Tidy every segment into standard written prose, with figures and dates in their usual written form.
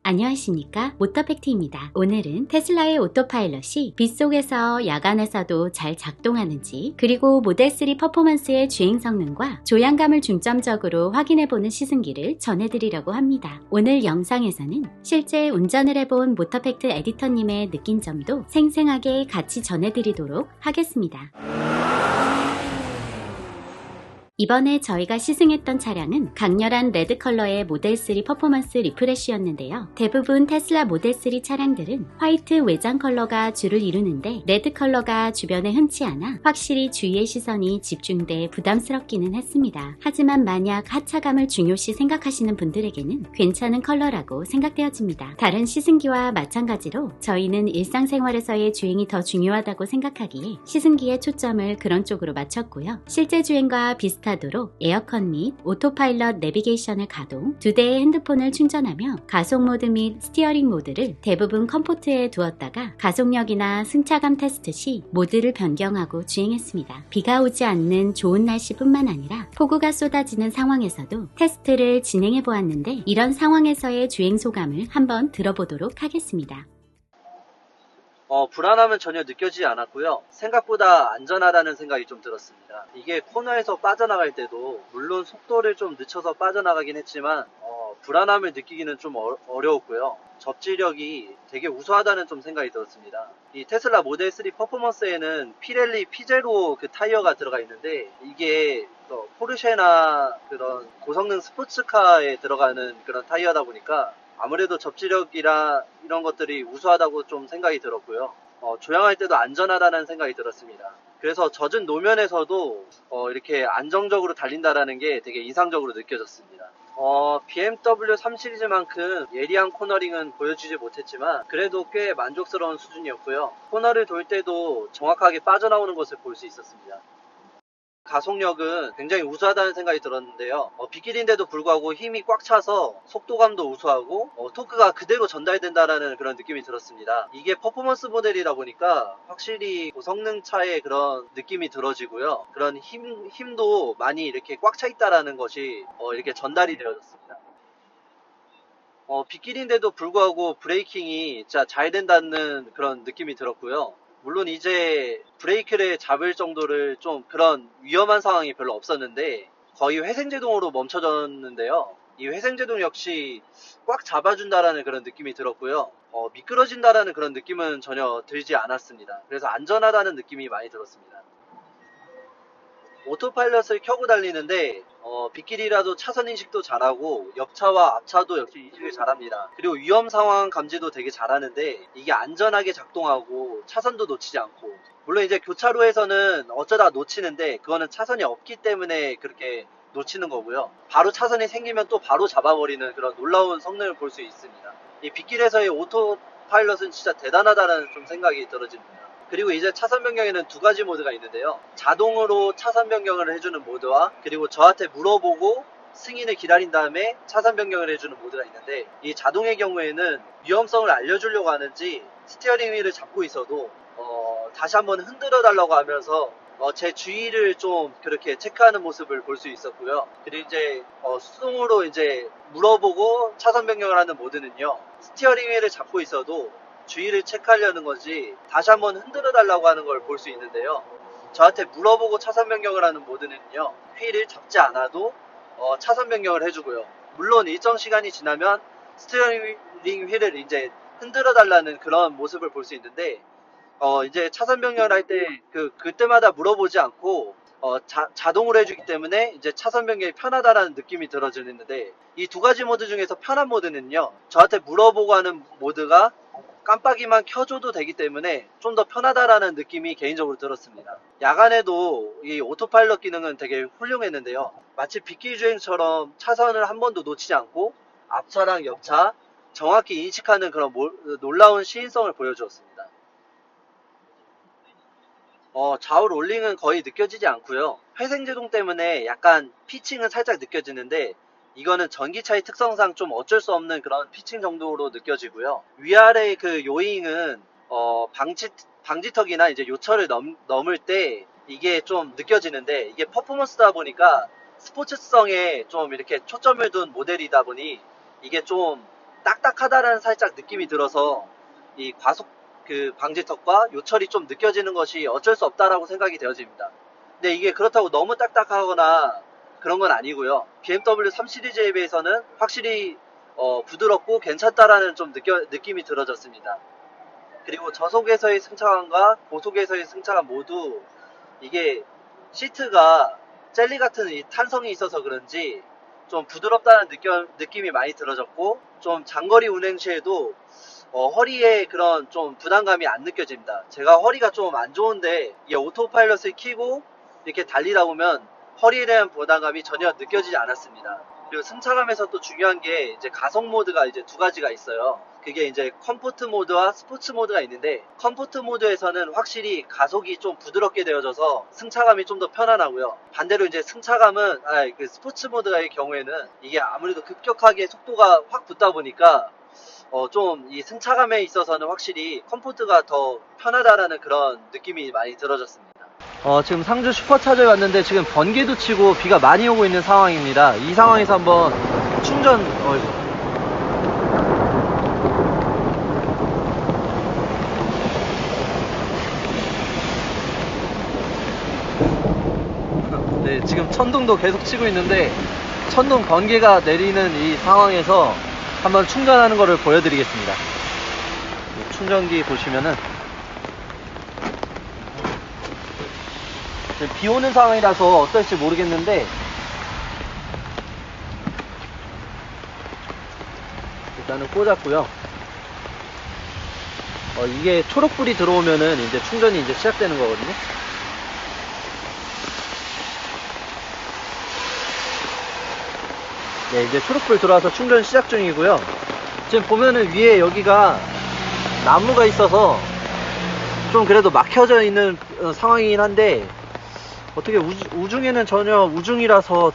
안녕하십니까, 모터팩트입니다. 오늘은 테슬라의 오토파일럿이 빗속에서 야간에서도 잘 작동하는지, 그리고 모델3 퍼포먼스의 주행 성능과 조향감을 중점적으로 확인해보는 시승기를 전해드리려고 합니다. 오늘 영상에서는 실제 운전을 해본 모터팩트 에디터님의 느낀 점도 생생하게 같이 전해드리도록 하겠습니다. 이번에 저희가 시승했던 차량은 강렬한 레드 컬러의 모델3 퍼포먼스 리프레쉬였는데요. 대부분 테슬라 모델3 차량들은 화이트 외장 컬러가 주를 이루는데 레드 컬러가 주변에 흔치 않아 확실히 주위의 시선이 집중돼 부담스럽기는 했습니다. 하지만 만약 하차감을 중요시 생각하시는 분들에게는 괜찮은 컬러라고 생각되어집니다. 다른 시승기와 마찬가지로 저희는 일상생활에서의 주행이 더 중요하다고 생각하기에 시승기의 초점을 그런 쪽으로 맞췄고요. 실제 주행과 비슷하도록 에어컨 및 오토파일럿 내비게이션을 가동, 2대의 핸드폰을 충전하며 가속 모드 및 스티어링 모드를 대부분 컴포트에 두었다가 가속력이나 승차감 테스트 시 모드를 변경하고 주행했습니다. 비가 오지 않는 좋은 날씨뿐만 아니라 폭우가 쏟아지는 상황에서도 테스트를 진행해 보았는데, 이런 상황에서의 주행 소감을 한번 들어보도록 하겠습니다. 불안함은 전혀 느껴지지 않았고요. 생각보다 안전하다는 생각이 좀 들었습니다. 이게 코너에서 빠져나갈 때도 물론 속도를 좀 늦춰서 빠져나가긴 했지만 불안함을 느끼기는 좀 어려웠고요. 접지력이 되게 우수하다는 좀 생각이 들었습니다. 이 테슬라 모델 3 퍼포먼스에는 피렐리 P0 그 타이어가 들어가 있는데, 이게 포르쉐나 그런 고성능 스포츠카에 들어가는 그런 타이어다 보니까 아무래도 접지력이라 이런 것들이 우수하다고 좀 생각이 들었고요. 조향할 때도 안전하다는 생각이 들었습니다. 그래서 젖은 노면에서도 이렇게 안정적으로 달린다라는 게 되게 인상적으로 느껴졌습니다. BMW 3 시리즈만큼 예리한 코너링은 보여주지 못했지만 그래도 꽤 만족스러운 수준이었고요. 코너를 돌 때도 정확하게 빠져나오는 것을 볼 수 있었습니다. 가속력은 굉장히 우수하다는 생각이 들었는데요. 빗길인데도 불구하고 힘이 꽉 차서 속도감도 우수하고 토크가 그대로 전달된다라는 그런 느낌이 들었습니다. 이게 퍼포먼스 모델이다 보니까 확실히 고성능차의 그런 느낌이 들어지고요. 그런 힘도 많이 이렇게 꽉 차 있다라는 것이 이렇게 전달이 되어졌습니다. 빗길인데도 불구하고 브레이킹이 진짜 잘 된다는 그런 느낌이 들었고요. 물론 이제 브레이크를 잡을 정도를 좀 그런 위험한 상황이 별로 없었는데 거의 회생제동으로 멈춰졌는데요. 이 회생제동 역시 꽉 잡아준다라는 그런 느낌이 들었고요. 미끄러진다라는 그런 느낌은 전혀 들지 않았습니다. 그래서 안전하다는 느낌이 많이 들었습니다. 오토파일럿을 켜고 달리는데 빗길이라도 차선 인식도 잘하고 옆차와 앞차도 역시 인식을 잘합니다. 그리고 위험 상황 감지도 되게 잘하는데 이게 안전하게 작동하고 차선도 놓치지 않고, 물론 이제 교차로에서는 어쩌다 놓치는데 그거는 차선이 없기 때문에 그렇게 놓치는 거고요. 바로 차선이 생기면 또 바로 잡아버리는 그런 놀라운 성능을 볼 수 있습니다. 이 빗길에서의 오토파일럿은 진짜 대단하다는 좀 생각이 들어집니다. 그리고 이제 차선 변경에는 두 가지 모드가 있는데요. 자동으로 차선 변경을 해주는 모드와 그리고 저한테 물어보고 승인을 기다린 다음에 차선 변경을 해주는 모드가 있는데, 이 자동의 경우에는 위험성을 알려주려고 하는지 스티어링 휠을 잡고 있어도 다시 한번 흔들어 달라고 하면서 제 주위를 좀 그렇게 체크하는 모습을 볼 수 있었고요. 그리고 이제 수동으로 이제 물어보고 차선 변경을 하는 모드는요, 스티어링 휠을 잡고 있어도 주위를 체크하려는 건지 다시 한번 흔들어 달라고 하는 걸 볼 수 있는데요. 저한테 물어보고 차선 변경을 하는 모드는요, 휠을 잡지 않아도 차선 변경을 해주고요. 물론 일정 시간이 지나면 스티어링 휠을 이제 흔들어 달라는 그런 모습을 볼 수 있는데, 이제 차선 변경을 할 때 그때마다 물어보지 않고 자동으로 해주기 때문에 이제 차선 변경이 편하다라는 느낌이 들어지는데, 이 두 가지 모드 중에서 편한 모드는요, 저한테 물어보고 하는 모드가 깜빡이만 켜줘도 되기 때문에 좀 더 편하다라는 느낌이 개인적으로 들었습니다. 야간에도 이 오토파일럿 기능은 되게 훌륭했는데요. 마치 빗길 주행처럼 차선을 한 번도 놓치지 않고 앞차랑 옆차 정확히 인식하는 그런 놀라운 시인성을 보여주었습니다. 좌우 롤링은 거의 느껴지지 않고요. 회생제동 때문에 약간 피칭은 살짝 느껴지는데 이거는 전기차의 특성상 좀 어쩔 수 없는 그런 피칭 정도로 느껴지고요. 위아래 그 요잉은 방지턱이나 이제 요철을 넘을 때 이게 좀 느껴지는데, 이게 퍼포먼스다 보니까 스포츠성에 좀 이렇게 초점을 둔 모델이다 보니 이게 좀 딱딱하다라는 살짝 느낌이 들어서 이 과속 방지턱과 요철이 좀 느껴지는 것이 어쩔 수 없다라고 생각이 되어집니다. 근데 이게 그렇다고 너무 딱딱하거나 그런 건 아니고요. BMW 3 시리즈에 비해서는 확실히 부드럽고 괜찮다라는 좀 느낌이 들어졌습니다. 그리고 저속에서의 승차감과 고속에서의 승차감 모두 이게 시트가 젤리 같은 이 탄성이 있어서 그런지 좀 부드럽다는 느낌이 많이 들어졌고, 좀 장거리 운행 시에도 허리에 그런 좀 부담감이 안 느껴집니다. 제가 허리가 좀 안 좋은데 이 오토파일럿을 켜고 이렇게 달리다 보면 허리에 대한 부담감이 전혀 느껴지지 않았습니다. 그리고 승차감에서 또 중요한 게 이제 가속 모드가 이제 두 가지가 있어요. 그게 이제 컴포트 모드와 스포츠 모드가 있는데, 컴포트 모드에서는 확실히 가속이 좀 부드럽게 되어져서 승차감이 좀 더 편안하고요. 반대로 이제 승차감은 스포츠 모드의 경우에는 이게 아무래도 급격하게 속도가 확 붙다 보니까 좀 이 승차감에 있어서는 확실히 컴포트가 더 편하다라는 그런 느낌이 많이 들어졌습니다. 지금 상주 슈퍼차저에 왔는데 지금 번개도 치고 비가 많이 오고 있는 상황입니다. 이 상황에서 한번 충전 네, 지금 천둥도 계속 치고 있는데 천둥 번개가 내리는 이 상황에서 한번 충전하는 거를 보여드리겠습니다. 충전기 보시면은 비 오는 상황이라서 어떨지 모르겠는데 일단은 꽂았고요. 이게 초록불이 들어오면은 이제 충전이 이제 시작되는 거거든요. 네, 이제 초록불 들어와서 충전 시작 중이고요. 지금 보면은 위에 여기가 나무가 있어서 좀 그래도 막혀져 있는 상황이긴 한데, 어떻게 우중에는 전혀 우중이라서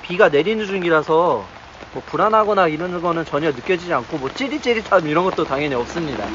비가 내리는 중이라서 뭐 불안하거나 이런 거는 전혀 느껴지지 않고, 뭐 찌릿찌릿함 이런 것도 당연히 없습니다.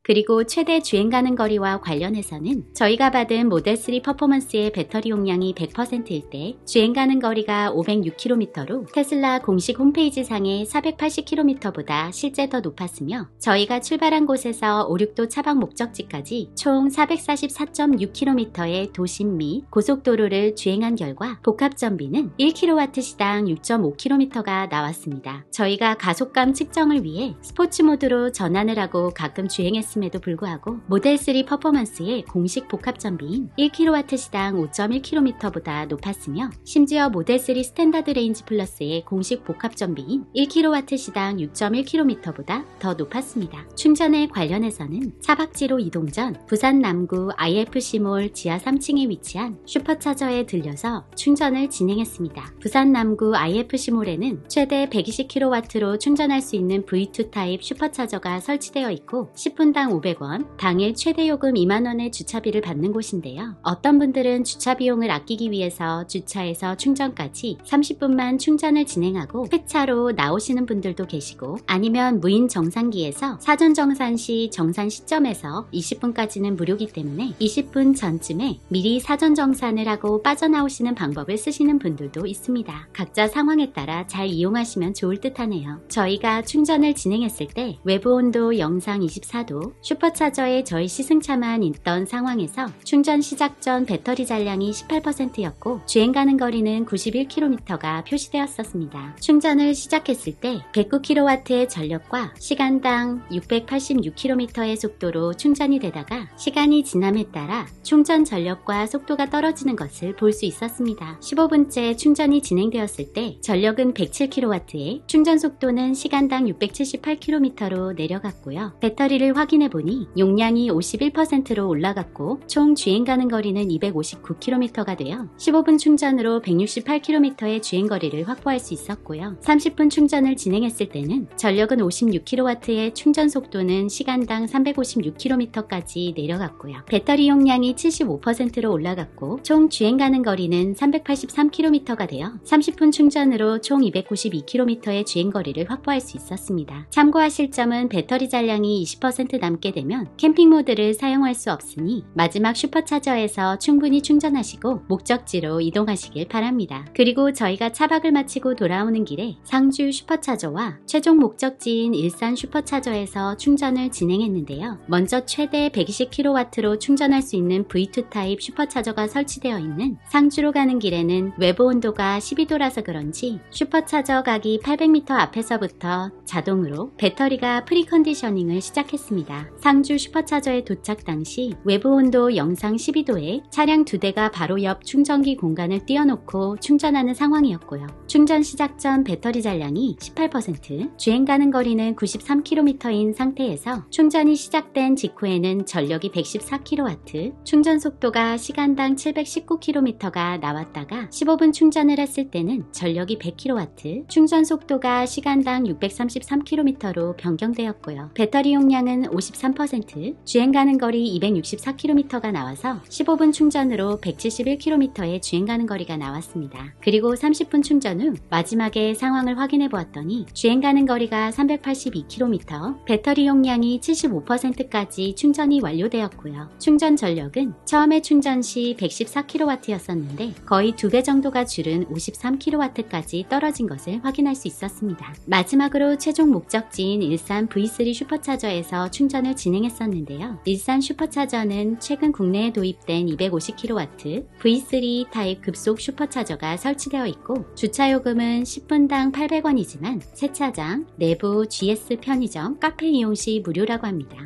그리고 최대 주행 가능 거리와 관련해서는 저희가 받은 모델3 퍼포먼스의 배터리 용량이 100%일 때 주행 가능 거리가 506km로 테슬라 공식 홈페이지 상의 480km보다 실제 더 높았으며, 저희가 출발한 곳에서 5, 6도 차박 목적지까지 총 444.6km의 도심 및 고속도로를 주행한 결과 복합전비는 1kW시당 6.5km가 나왔습니다. 저희가 가속감 측정을 위해 스포츠 모드로 전환을 하고 가끔 주행했습니다. 에도 불구하고 모델3 퍼포먼스의 공식 복합전비인 1kW시당 5.1km보다 높았으며, 심지어 모델3 스탠다드 레인지 플러스의 공식 복합전비인 1kW시당 6.1km보다 더 높았습니다. 충전에 관련해서는 차박지로 이동 전 부산 남구 IFC몰 지하 3층에 위치한 슈퍼차저에 들려서 충전을 진행했습니다. 부산 남구 IFC몰에는 최대 120kW로 충전할 수 있는 V2 타입 슈퍼차저가 설치되어 있고 10분당 500원, 당일 최대 요금 2만원의 주차비를 받는 곳인데요. 어떤 분들은 주차 비용을 아끼기 위해서 주차에서 충전까지 30분만 충전을 진행하고 폐차로 나오시는 분들도 계시고, 아니면 무인 정산기에서 사전 정산 시 정산 시점에서 20분까지는 무료이기 때문에 20분 전쯤에 미리 사전 정산을 하고 빠져나오시는 방법을 쓰시는 분들도 있습니다. 각자 상황에 따라 잘 이용하시면 좋을 듯 하네요. 저희가 충전을 진행했을 때 외부 온도 영상 24도, 슈퍼차저에 저희 시승차만 있던 상황에서 충전 시작 전 배터리 잔량이 18%였고 주행 가는 거리는 91km가 표시되었었습니다. 충전을 시작했을 때 109kW의 전력과 시간당 686km의 속도로 충전이 되다가 시간이 지남에 따라 충전 전력과 속도가 떨어지는 것을 볼 수 있었습니다. 15분째 충전이 진행되었을 때 전력은 107kW에 충전 속도는 시간당 678km로 내려갔고요. 배터리를 확인해보니 용량이 51%로 올라갔고 총 주행 가는 거리는 259km가 되어 15분 충전으로 168km의 주행거리를 확보할 수 있었고요. 30분 충전을 진행했을 때는 전력은 56kW의 충전 속도는 시간당 356km까지 내려갔고요. 배터리 용량이 75%로 올라갔고 총 주행 가는 거리는 383km가 되어 30분 충전으로 총 292km의 주행거리를 확보할 수 있었습니다. 참고하실 점은 배터리 잔량이 20% 남게 되면 캠핑 모드를 사용할 수 없으니 마지막 슈퍼차저에서 충분히 충전하시고 목적지로 이동하시길 바랍니다. 그리고 저희가 차박을 마치고 돌아오는 길에 상주 슈퍼차저와 최종 목적지인 일산 슈퍼차저에서 충전을 진행했는데요. 먼저 최대 120kW로 충전할 수 있는 V2 타입 슈퍼차저가 설치되어 있는 상주로 가는 길에는 외부 온도가 12도라서 그런지 슈퍼차저 가기 800m 앞에서부터 자동으로 배터리가 프리컨디셔닝을 시작했습니다. 상주 슈퍼차저에 도착 당시 외부 온도 영상 12도에 차량 2대가 바로 옆 충전기 공간을 띄워놓고 충전하는 상황이었고요. 충전 시작 전 배터리 잔량이 18%, 주행 가는 거리는 93km인 상태에서 충전이 시작된 직후에는 전력이 114kW, 충전 속도가 시간당 719km가 나왔다가 15분 충전을 했을 때는 전력이 100kW, 충전 속도가 시간당 633km로 변경되었고요. 배터리 용량은 53%, 주행 가는 거리 264km가 나와서 15분 충전으로 171km의 주행 가는 거리가 나왔습니다. 그리고 30분 충전 후 마지막에 상황을 확인해 보았더니 주행 가는 거리가 382km, 배터리 용량이 75%까지 충전이 완료되었고요. 충전 전력은 처음에 충전 시 114kW였었는데 거의 2배 정도가 줄은 53kW까지 떨어진 것을 확인할 수 있었습니다. 마지막으로 최종 목적지인 일산 V3 슈퍼차저에서 충전을 진행했었는데요. 일산 슈퍼차저는 최근 국내에 도입된 250kW V3 타입 급속 슈퍼차저가 설치되어 있고 주차요금은 10분당 800원이지만 세차장, 내부 GS 편의점, 카페 이용 시 무료라고 합니다.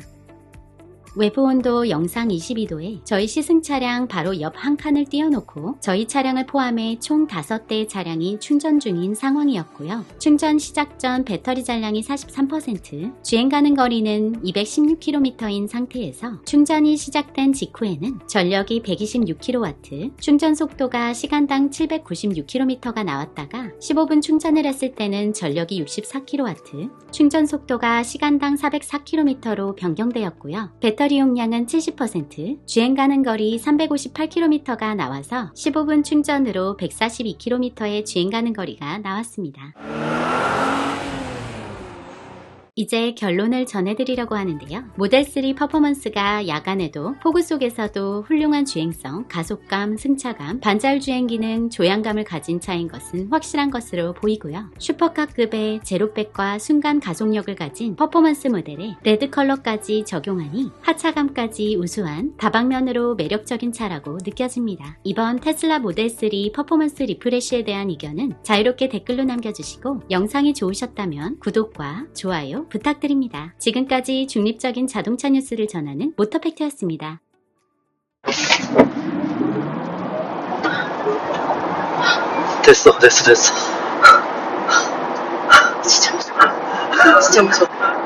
외부 온도 영상 22도에 저희 시승 차량 바로 옆 한 칸을 띄워놓고 저희 차량을 포함해 총 5대의 차량이 충전 중인 상황이었고요. 충전 시작 전 배터리 잔량이 43%, 주행 가는 거리는 216km인 상태에서 충전이 시작된 직후에는 전력이 126kW, 충전 속도가 시간당 796km가 나왔다가 15분 충전을 했을 때는 전력이 64kW, 충전 속도가 시간당 404km로 변경되었고요. 배터리 용량은 70%, 주행 가는 거리 358km가 나와서 15분 충전으로 142km의 주행 가는 거리가 나왔습니다. 이제 결론을 전해드리려고 하는데요. 모델3 퍼포먼스가 야간에도 폭우 속에서도 훌륭한 주행성, 가속감, 승차감, 반자율 주행 기능, 조향감을 가진 차인 것은 확실한 것으로 보이고요. 슈퍼카급의 제로백과 순간 가속력을 가진 퍼포먼스 모델에 레드 컬러까지 적용하니 하차감까지 우수한 다방면으로 매력적인 차라고 느껴집니다. 이번 테슬라 모델3 퍼포먼스 리프레쉬에 대한 의견은 자유롭게 댓글로 남겨주시고 영상이 좋으셨다면 구독과 좋아요 부탁드립니다. 지금까지 중립적인 자동차 뉴스를 전하는 모터팩트였습니다. 됐어. 진짜 무서워. 진짜 무서워.